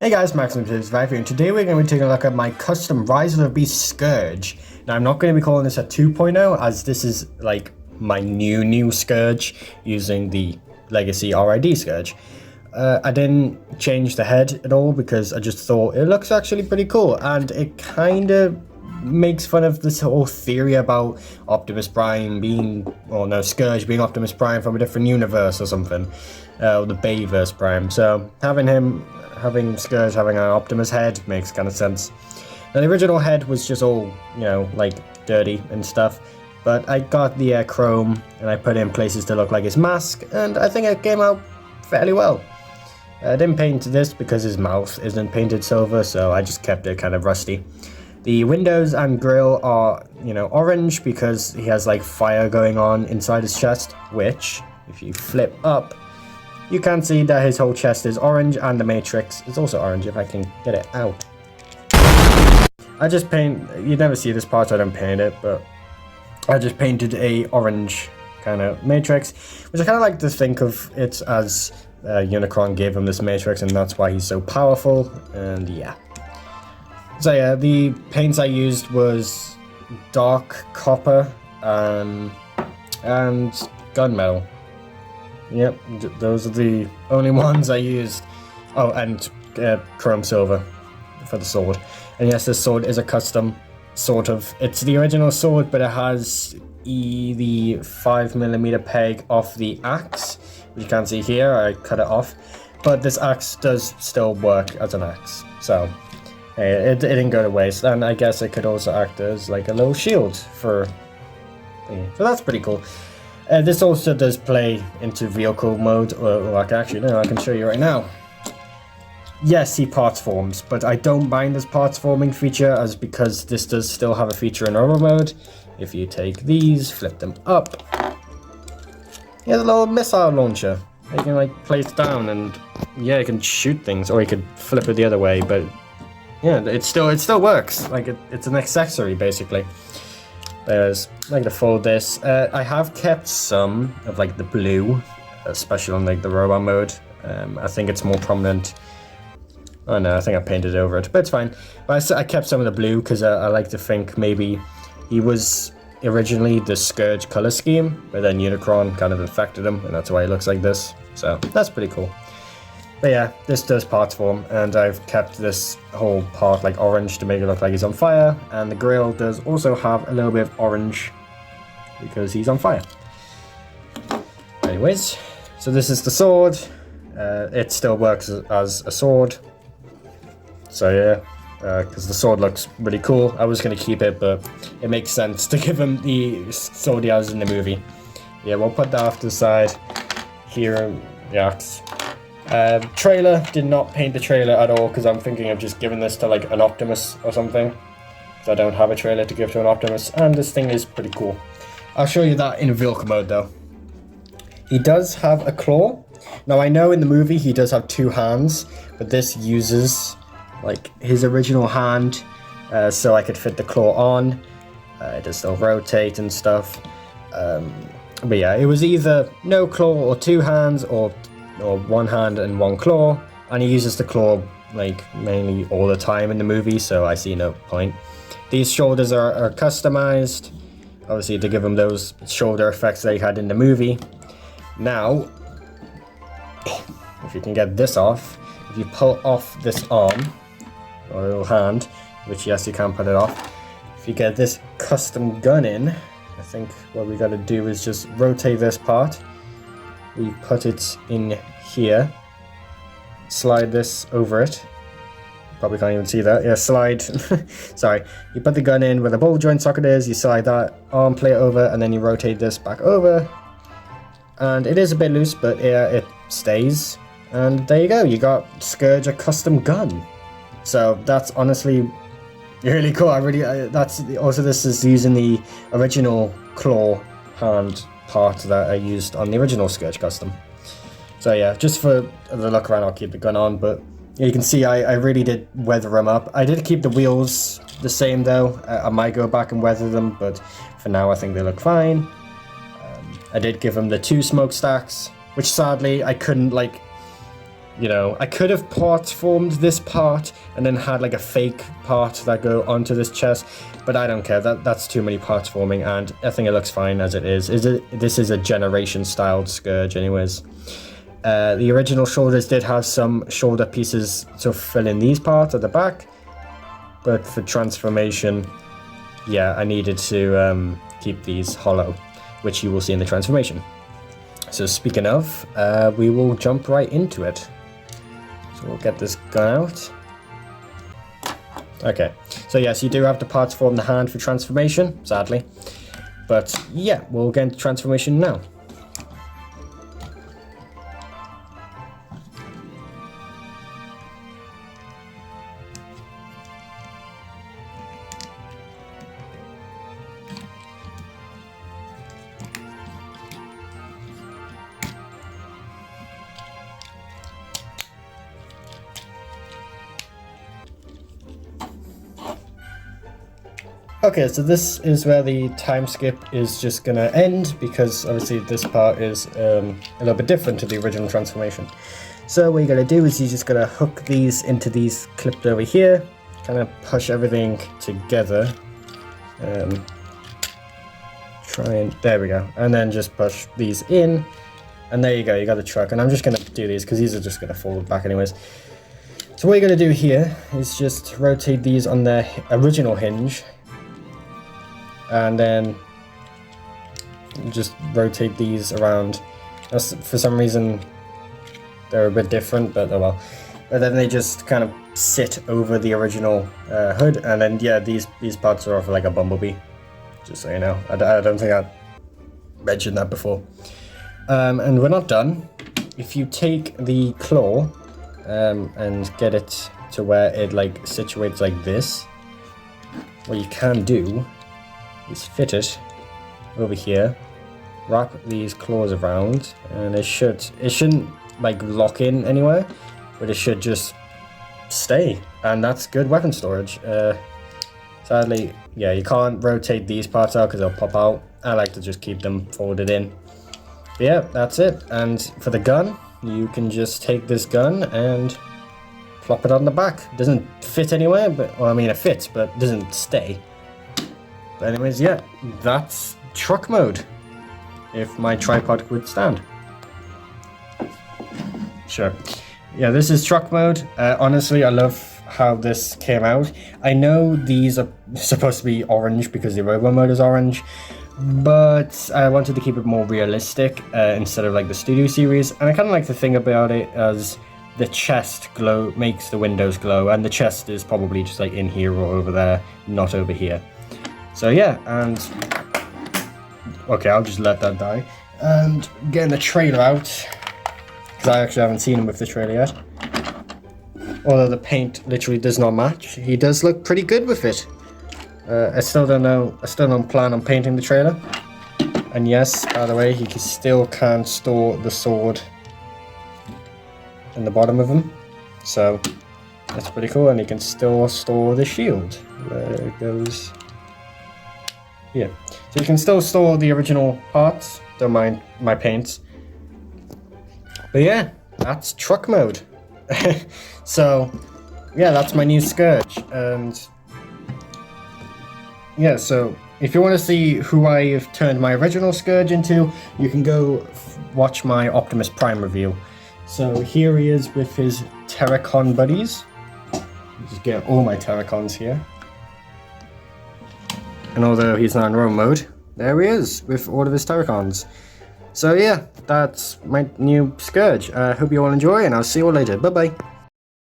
Hey guys, Maximum65 here, and today we're going to be taking a look at my custom Rise of the Beast Scourge. Now I'm not going to be calling this a 2.0 as this is like my new Scourge using the Legacy RID Scourge. I didn't change the head at all because I just thought it looks actually pretty cool, and it kind of makes fun of this whole theory about Optimus Prime being, or no, Scourge being Optimus Prime from a different universe or something, or the Bayverse Prime. So having Scourge having an Optimus head makes kind of sense. Now the original head was just all, like dirty and stuff, but I got the chrome and I put it in places to look like his mask, and I think it came out fairly well. I didn't paint this because his mouth isn't painted silver, so I just kept it kind of rusty. The windows and grill are, orange because he has like fire going on inside his chest, which, if you flip up, you can see that his whole chest is orange, and the matrix is also orange, if I can get it out. I just you never see this part, so I don't paint it, but I just painted a orange kind of matrix, which I kind of like to think of it as Unicron gave him this matrix, and that's why he's so powerful, and yeah. So yeah, the paints I used was dark copper and gunmetal. Yep, those are the only ones I used. Oh, and chrome silver for the sword. And yes, this sword is a custom, sort of. It's the original sword, but it has the 5mm peg off the axe, which you can see here. I cut it off, but this axe does still work as an axe. So it didn't go to waste, and I guess it could also act as like a little shield for thingy. So that's pretty cool. This also does play into vehicle mode, or I can show you right now. Yes, he parts forms, but I don't mind this parts forming feature as because this does still have a feature in normal mode. If you take these, flip them up, he has a little missile launcher. You can like place it down and yeah, you can shoot things, or you could flip it the other way, but yeah, it still works. Like it's an accessory basically. There's like to fold this. I have kept some of like the blue, especially on like the robot mode. I think it's more prominent. Oh no, I think I painted over it, but it's fine. But I kept some of the blue because I like to think maybe he was originally the Scourge color scheme, but then Unicron kind of infected him, and that's why he looks like this. So that's pretty cool. But yeah, this does parts form, and I've kept this whole part like orange to make it look like he's on fire, and the grill does also have a little bit of orange because he's on fire. Anyways, so this is the sword. It still works as a sword. So yeah, because the sword looks really cool. I was going to keep it, but it makes sense to give him the sword he has in the movie. Yeah, we'll put that off to the side. Here, the axe. Trailer, did not paint the trailer at all because I'm thinking of just giving this to like an Optimus or something, because I don't have a trailer to give to an Optimus, and this thing is pretty cool. I'll show you that in vehicle mode though. He does have a claw. Now I know in the movie he does have two hands, but this uses like his original hand, so I could fit the claw on. It does still rotate and stuff, but yeah, it was either no claw or two hands, or one hand and one claw, and he uses the claw like mainly all the time in the movie, so I see no point. These shoulders are customized, obviously, to give him those shoulder effects that he had in the movie. Now, if you can get this off, if you pull off this arm, or little hand, which yes, you can put it off, if you get this custom gun in, I think what we gotta do is just rotate this part. We put it in here, slide this over it. Probably can't even see that. Yeah, slide. Sorry. You put the gun in where the ball joint socket is, you slide that arm plate over, and then you rotate this back over. And it is a bit loose, but yeah, it stays. And there you go, you got Scourge a custom gun. So that's honestly really cool. This is using the original claw hand part that I used on the original Scourge custom. So yeah, just for the look around, I'll keep the gun on, but you can see I really did weather them up. I did keep the wheels the same though. I might go back and weather them, but for now I think they look fine. I did give them the 2 smokestacks, which sadly I couldn't like You know, I could have parts formed this part and then had like a fake part that go onto this chest, but I don't care. That's too many parts forming, and I think it looks fine as it is. This is a generation styled Scourge anyways. The original shoulders did have some shoulder pieces to fill in these parts at the back, but for transformation, yeah, I needed to keep these hollow, which you will see in the transformation. So speaking of, we will jump right into it. So we'll get this gun out. Okay, so yes, you do have the parts form the hand for transformation, sadly. But yeah, we'll get into transformation now. Okay, so this is where the time skip is just gonna end, because obviously this part is a little bit different to the original transformation. So what you're gonna do is you're just gonna hook these into these clipped over here, kind of push everything together. There we go, and then just push these in, and there you go, you got the truck. And I'm just gonna do these because these are just gonna fall back anyways. So what you're gonna do here is just rotate these on their original hinge, and then just rotate these around. For some reason they're a bit different, but oh well. But then they just kind of sit over the original hood, and then yeah, these parts are off like a bumblebee, just so you know. I don't think I mentioned that before. And we're not done. If you take the claw and get it to where it like situates like this, what you can do is fit it over here, wrap these claws around, and it shouldn't like lock in anywhere, but it should just stay, and that's good weapon storage. Sadly, yeah, you can't rotate these parts out because they'll pop out. I like to just keep them folded in. But yeah, that's it. And for the gun, you can just take this gun and plop it on the back. It doesn't fit anywhere, but well, I mean it fits, but it doesn't stay. But anyways, yeah, that's truck mode, if my tripod would stand. Sure. Yeah, this is truck mode. Honestly, I love how this came out. I know these are supposed to be orange because the robo mode is orange, but I wanted to keep it more realistic instead of like the Studio series. And I kind of like the thing about it as the chest glow makes the windows glow, and the chest is probably just like in here or over there, not over here. So yeah, and okay, I'll just let that die. And getting the trailer out, because I actually haven't seen him with the trailer yet. Although the paint literally does not match, he does look pretty good with it. I still don't plan on painting the trailer. And yes, by the way, he still can't store the sword in the bottom of him. So that's pretty cool, and he can still store the shield. There it goes. Yeah, so you can still store the original parts, don't mind my paints. But yeah, that's truck mode. So yeah, that's my new Scourge. And yeah, so if you want to see who I've turned my original Scourge into, you can go watch my Optimus Prime review. So here he is with his Terracon buddies. Just get all my Terracons here. And although he's not in roam mode, there he is with all of his Terracons. So yeah, that's my new Scourge. I hope you all enjoy, and I'll see you all later. Bye bye.